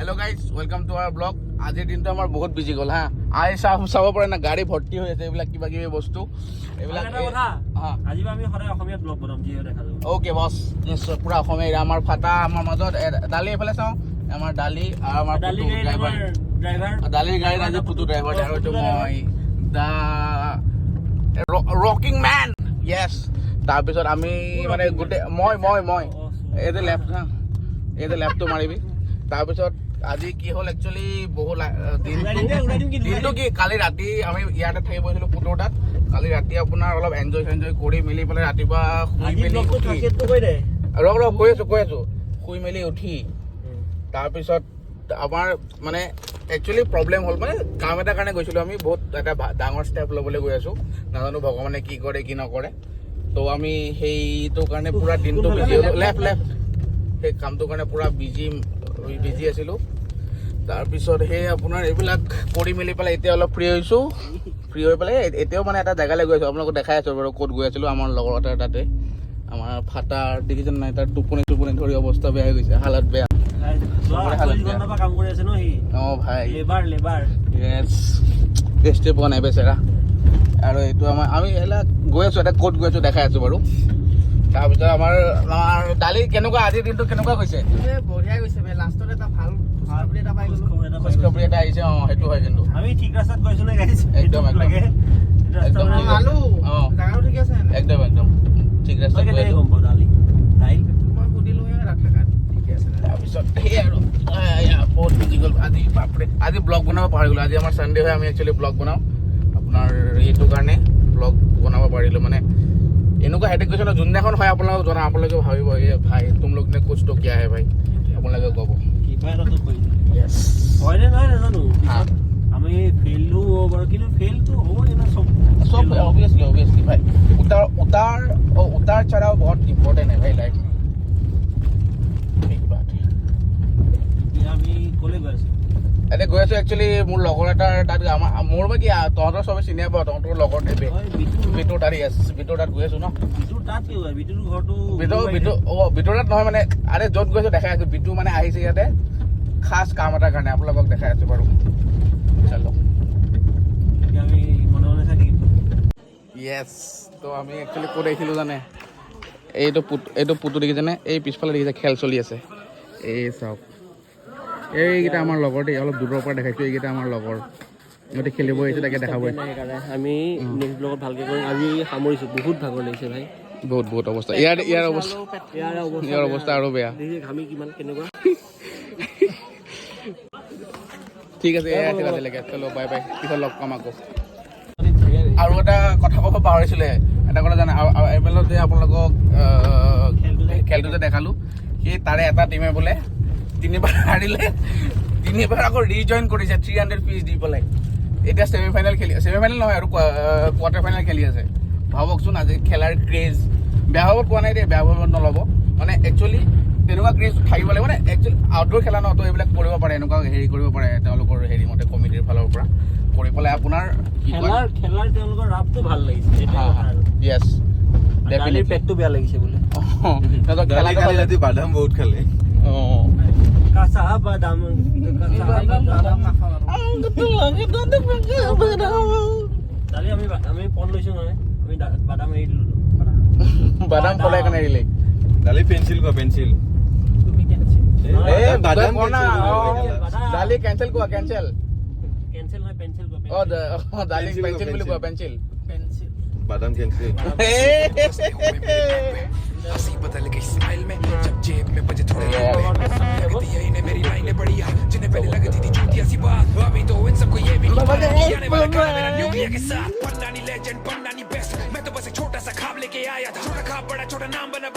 Hello' guys, welcome to our blog. আজিৰ দিনটো আমাৰ বহুত বিজি গ'ল হা। চাব পাৰে না, গাড়ী ভৰ্তি হৈ আছে এইবিলাক কিবা কিবি বস্তু এইবিলাক। অ'কে বছ, নিশ্চয় পুৰা অসমীয়া। আমাৰ ফাটা, আমাৰ মাজত দালি এইফালে চাওঁ, আমাৰ দালি আৰু আমাৰ ড্ৰাইভাৰ, দালিৰ গাড়ীত আজি পুতু ড্ৰাইভাৰ আৰু এইটো মই দা ৰকিং মেন। য়েছ, তাৰপিছত আমি মানে গোটেই মই এইটো লেফ্ট হা, এইটো লেফ্টটো মাৰিবি। তাৰপিছত আজি কি হ'ল একচুৱেলি বহুত দিনটো কি, কালি ৰাতি আমি ইয়াতে থাকি গৈছিলোঁ পুতুৰ তাত। কালি ৰাতি আপোনাৰ অলপ এনজয় কৰি মেলি পেলাই ৰাতিপুৱা শুই মেলি কৈ আছো শুই মেলি উঠি তাৰপিছত আমাৰ মানে একচুৱেলি প্ৰব্লেম হ'ল, মানে কাম এটাৰ কাৰণে গৈছিলোঁ আমি। বহুত এটা ডাঙৰ ষ্টেপ ল'বলৈ গৈ আছোঁ, নাজানো ভগৱানে কি কৰে কি নকৰে। তো আমি সেইটো কাৰণে পুৰা দিনটো বিজি হ'লোঁ। লেফ্ট সেই কামটোৰ কাৰণে পুৰা বিজি আছিলোঁ। তাৰপিছত সেই আপোনাৰ এইবিলাক কৰি মেলি পেলাই এতিয়া অলপ ফ্ৰী হৈছোঁ। ফ্ৰী হৈ পেলাই এতিয়াও মানে এটা জেগালৈ গৈ আছোঁ, আপোনালোকক দেখাই আছোঁ বাৰু ক'ত গৈ আছিলোঁ। আমাৰ লগৰ এটাৰ তাতে, আমাৰ ফাটাৰ দেখিছেন নাই, তাৰ টোপনি ধৰি অৱস্থা বেয়া হৈ গৈছে, হালত বেয়া। অঁ ভাই, য়েছ, টেষ্টি পোৱা নাই বেচেৰা। আৰু এইটো আমি এইবিলাক গৈ আছোঁ, এটা ক'ত গৈ আছোঁ দেখাই আছোঁ বাৰু। তাৰপিছত আমাৰ দালি কেনেকুৱা, আজিৰ দিনটো কেনেকুৱা গৈছে? বঢ়িয়া গৈছে ভাই। লাষ্টত এটা ভাল খোজখবৰি এটা আহিছে। অঁ সেইটো হয়, কিন্তু আমি ঠিক ৰাস্তাত গৈছো নে গাইছ? একদম একদম ঠিক ৰাস্তাত গৈ আছোঁ। তাৰপিছত সেই আৰু বহুত বিজি গ'ল আজি। বাপৰে, আজি ব্লগ বনাব পাহৰি গ'লোঁ। আজি আমাৰ ছানডে হয়, আমি একচুৱেলি ব্লগ বনাওঁ আপোনাৰ এইটো কাৰণে। ব্লগ বনাব পাৰিলোঁ মানে এনেকুৱা হেডেক গৈছে ন। যোনদিনাখন হয় আপোনালোকক জনাম, আপোনালোকে ভাবিব এই ভাই তুম লোক নে কুছ তো কিয়া হে ভাই, আপোনালোকে ক'ব হয়নে নহয় নাজানো। আমি ফেইলো হ'ব বাৰু, কিন্তু ফেইলটো হ'বই না सब ऑब्वियसली भाई। उतार चढ़ाव बहुत इम्पोर्टेंट है भाई लाइफ में, ठीक बात है। আমি ক'লে গৈ আছোঁ? এতিয়া গৈ আছোঁ একচুৱেলি মোৰ লগৰ এটাৰ তাত। মোৰ বা কি তহঁতৰ চবে চিনি পাওঁ, তহঁতৰ লগৰ বিটুৰ তাত গৈ আছোঁ ন। বিটুৰ তাত কি হয়? বিটুৰ ঘৰটো বিটুৰ তাত নহয় মানে, আৰে য'ত গৈছোঁ দেখাই আছোঁ। বিটু মানে আহিছে ইয়াতে খাস কাম এটাৰ কাৰণে, আপোনালোকক দেখাই আছোঁ বাৰু। চলো আমি মনে মনে চাই থাকিম। য়েছ, তো আমি একচুৱেলি ক'ত আহিছিলোঁ জানে? এইটো পুতু দেখিছেনে? এই পিছফালে দেখিছে খেল চলি আছে, এই চাওক। এইকেইটা আমাৰ লগৰ দেই, অলপ দূৰৰ পৰা দেখাইছোঁ। এইকেইটা আমাৰ লগৰ, সিহঁতে খেলিব আহিছে, তাকে দেখাব। আমি নেক্সট ব্লগত ভালকৈ কৰিম। আজি সামৰিছোঁ, বহুত ভাগৰ লাগিছে ভাই, বহুত অৱস্থা। ইয়াৰ অৱস্থা আৰু বেয়া। ঘামি কিমান কেনেকুৱা। ঠিক আছে, আজিলৈকে চলো, বাই বাই, পিছত লগ পাম আকৌ। আৰু এটা কথা ক'ব পাহৰিছিলে, এটা কথা জানে, এইফালত যে আপোনালোকক খেলটো যে দেখালোঁ, সেই তাৰে এটা টিমে বোলে 3বাৰ হাৰিলে, 3বাৰ আকৌ ৰিজইন কৰিছে 300 ফিজ দি পেলাই। এতিয়া ছেমিফাইনেল নহয় আৰু কোৱাৰ্টাৰ ফাইনেল খেলি আছে। ভাবকচোন আজি খেলাৰ ক্ৰেজ। বেয়া ভাবত কোৱা নাই দেই, বেয়া ভাবত নল'ব, মানে একচুৱেলি তেনেকুৱা ক্ৰেজ থাকিব লাগে। মানে একচুৱেলি আউটডোৰ খেলা ন, তো এইবিলাক কৰিব পাৰে, এনেকুৱা হেৰি কৰিব পাৰে তেওঁলোকৰ হেৰি মতে, কমিটিৰ ফালৰ পৰা কৰি পেলাই আপোনাৰ খেলাৰ তেওঁলোকৰ ৰাপটো ভাল লাগিছে। য়েছ, ডেফিনেটলি পেটটো বেয়া লাগিছে বোলে। বাদাম বহুত খালে। কাঁচা বাদাম আমি পন লৈছো নহয়, আমি বাদাম এৰি দিলো। বাদাম ফলাই কেনে এৰিলে? দালি পেঞ্চিল কোৱা, পেঞ্চিল। বাদাম দালি কেঞ্চেল কোৱা, কেঞ্চেল নহয়, পেঞ্চিল কোৱা। দালি পেঞ্চিল বুলি কোৱা, পেঞ্চিল। बादाम कैंसिल। हंसी बदल गई स्माइल में जब जेब में बजे थोड़े इन्हें मेरी लाइनें बढ़िया जिन्हें पहले लगती थी झूठी सी बात, अभी तो इन सबको ये भी नहीं पता कि आने वाला गाना मेरा न्यूक्लियर के साथ। पन्ना नहीं लेजेंड, पन्ना नहीं बेस्ट, मैं तो बस एक छोटा सा ख्वाब लेके आया था। छोटा ख्वाब बड़ा छोटा नाम बना।